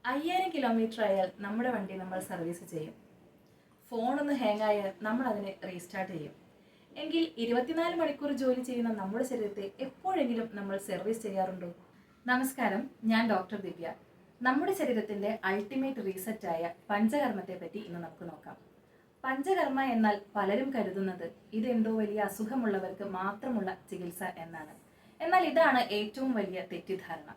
5000 kilometre ആയാൽ നമ്മുടെ വണ്ടി നമ്മൾ സർവീസ് ചെയ്യും. ഫോണൊന്ന് ഹാങ് ആയാൽ നമ്മൾ അതിനെ റീസ്റ്റാർട്ട് ചെയ്യും. എങ്കിൽ 24 മണിക്കൂർ ജോലി ചെയ്യുന്ന നമ്മുടെ ശരീരത്തെ എപ്പോഴെങ്കിലും നമ്മൾ സർവീസ് ചെയ്യാറുണ്ടോ? നമസ്കാരം, ഞാൻ ഡോക്ടർ ദിവ്യ. നമ്മുടെ ശരീരത്തിന്റെ അൾട്ടിമേറ്റ് റീസെറ്റായ പഞ്ചകർമ്മത്തെ പറ്റി ഇന്ന് നമുക്ക് നോക്കാം. പഞ്ചകർമ്മ എന്നാൽ പലരും കരുതുന്നത് ഇതെന്തോ വലിയ അസുഖമുള്ളവർക്ക് മാത്രമുള്ള ചികിത്സ എന്നാണ്. എന്നാൽ ഇതാണ് ഏറ്റവും വലിയ തെറ്റിദ്ധാരണ.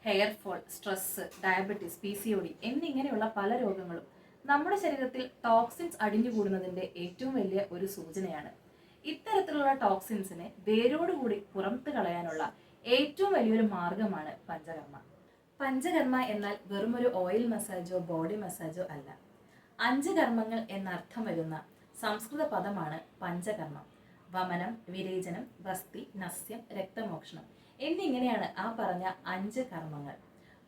Hair fall, stress, diabetes, PCOD എന്നിങ്ങനെയുള്ള പല രോഗങ്ങളും നമ്മുടെ ശരീരത്തിൽ ടോക്സിൻസ് അടിഞ്ഞുകൂടുന്നതിന്റെ ഏറ്റവും വലിയ ഒരു സൂചനയാണ്. ഇത്തരത്തിലുള്ള ടോക്സിൻസിനെ വേരോടുകൂടി പുറത്തു കളയാനുള്ള ഏറ്റവും വലിയൊരു മാർഗമാണ് പഞ്ചകർമ്മ. പഞ്ചകർമ്മ എന്നാൽ വെറുമൊരു ഓയിൽ മസാജോ ബോഡി മസാജോ അല്ല. 5 കർമ്മങ്ങൾ എന്നർത്ഥം വരുന്ന സംസ്കൃത പദമാണ് പഞ്ചകർമ്മം. വമനം, വിരേചനം, വസ്തി, നസ്യം, രക്തമോക്ഷണം എന്നിങ്ങനെയാണ് ആ പറഞ്ഞ 5 കർമ്മങ്ങൾ.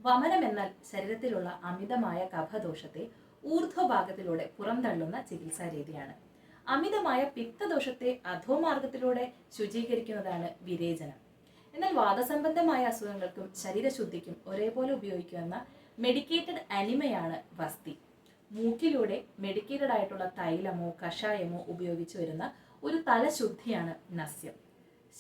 വമനം എന്നാൽ ശരീരത്തിലുള്ള അമിതമായ കഫദോഷത്തെ ഊർധ്വഭാഗത്തിലൂടെ പുറന്തള്ളുന്ന ചികിത്സാ രീതിയാണ്. അമിതമായ പിത്തദോഷത്തെ അധോമാർഗത്തിലൂടെ ശുചീകരിക്കുന്നതാണ് വിരേചനം. എന്നാൽ വാദസംബന്ധമായ അസുഖങ്ങൾക്കും ശരീരശുദ്ധിക്കും ഒരേപോലെ ഉപയോഗിക്കുന്ന മെഡിക്കേറ്റഡ് അനിമയാണ് വസ്തി. മൂക്കിലൂടെ മെഡിക്കേറ്റഡ് ആയിട്ടുള്ള തൈലമോ കഷായമോ ഉപയോഗിച്ചു വരുന്ന ഒരു തലശുദ്ധിയാണ് നസ്യം.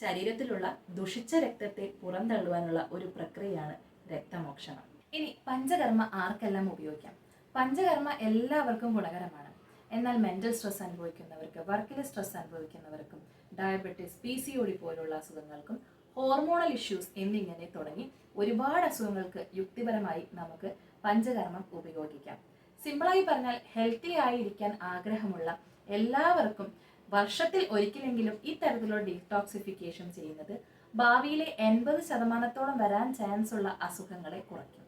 ശരീരത്തിലുള്ള ദുഷിച്ച രക്തത്തെ പുറന്തള്ളുവാനുള്ള ഒരു പ്രക്രിയയാണ് രക്തമോക്ഷണം. ഇനി പഞ്ചകർമ്മ ആർക്കെല്ലാം ഉപയോഗിക്കാം? പഞ്ചകർമ്മ എല്ലാവർക്കും ഗുണകരമാണ്. എന്നാൽ മെന്റൽ സ്ട്രെസ് അനുഭവിക്കുന്നവർക്ക്, വർക്കിലെ സ്ട്രെസ് അനുഭവിക്കുന്നവർക്കും, ഡയബറ്റീസ്, PCOD പോലുള്ള അസുഖങ്ങൾക്കും, ഹോർമോണൽ ഇഷ്യൂസ് എന്നിങ്ങനെ തുടങ്ങി ഒരുപാട് അസുഖങ്ങൾക്ക് യുക്തിപരമായി നമുക്ക് പഞ്ചകർമ്മം ഉപയോഗിക്കാം. സിമ്പിളായി പറഞ്ഞാൽ ഹെൽത്തി ആയിരിക്കാൻ ആഗ്രഹമുള്ള എല്ലാവർക്കും വർഷത്തിൽ ഒരിക്കലെങ്കിലും ഇത്തരത്തിലുള്ള ഡീടോക്സിഫിക്കേഷൻ ചെയ്യുന്നത് ഭാവിയിലെ 80% വരാൻ ചാൻസ് ഉള്ള അസുഖങ്ങളെ കുറയ്ക്കും.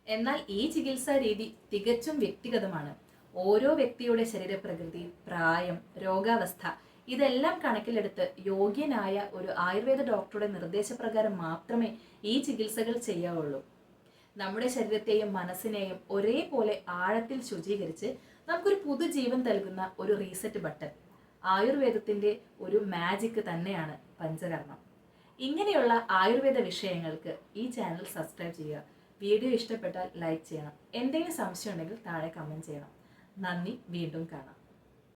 എന്നാൽ ഈ ചികിത്സാ രീതി തികച്ചും വ്യക്തിഗതമാണ്. ഓരോ വ്യക്തിയുടെ ശരീരപ്രകൃതി, പ്രായം, രോഗാവസ്ഥ ഇതെല്ലാം കണക്കിലെടുത്ത് യോഗ്യനായ ഒരു ആയുർവേദ ഡോക്ടറുടെ നിർദ്ദേശപ്രകാരം മാത്രമേ ഈ ചികിത്സകൾ ചെയ്യാവുള്ളൂ. നമ്മുടെ ശരീരത്തെയും മനസ്സിനെയും ഒരേപോലെ ആഴത്തിൽ ശുചീകരിച്ച് നമുക്കൊരു പുതുജീവൻ നൽകുന്ന ഒരു റീസെറ്റ് ബട്ടൺ. ആയുർവേദത്തിന്റെ ഒരു മാജിക് തന്നെയാണ് പഞ്ചകർമ്മം. ഇങ്ങനെയുള്ള ആയുർവേദ വിഷയങ്ങൾക്ക് ഈ ചാനൽ സബ്സ്ക്രൈബ് ചെയ്യുക. വീഡിയോ ഇഷ്ടപ്പെട്ടാൽ ലൈക്ക് ചെയ്യണം. എന്തെങ്കിലും സംശയം ഉണ്ടെങ്കിൽ താഴെ കമന്റ് ചെയ്യണം. നന്ദി. വീണ്ടും കാണാം.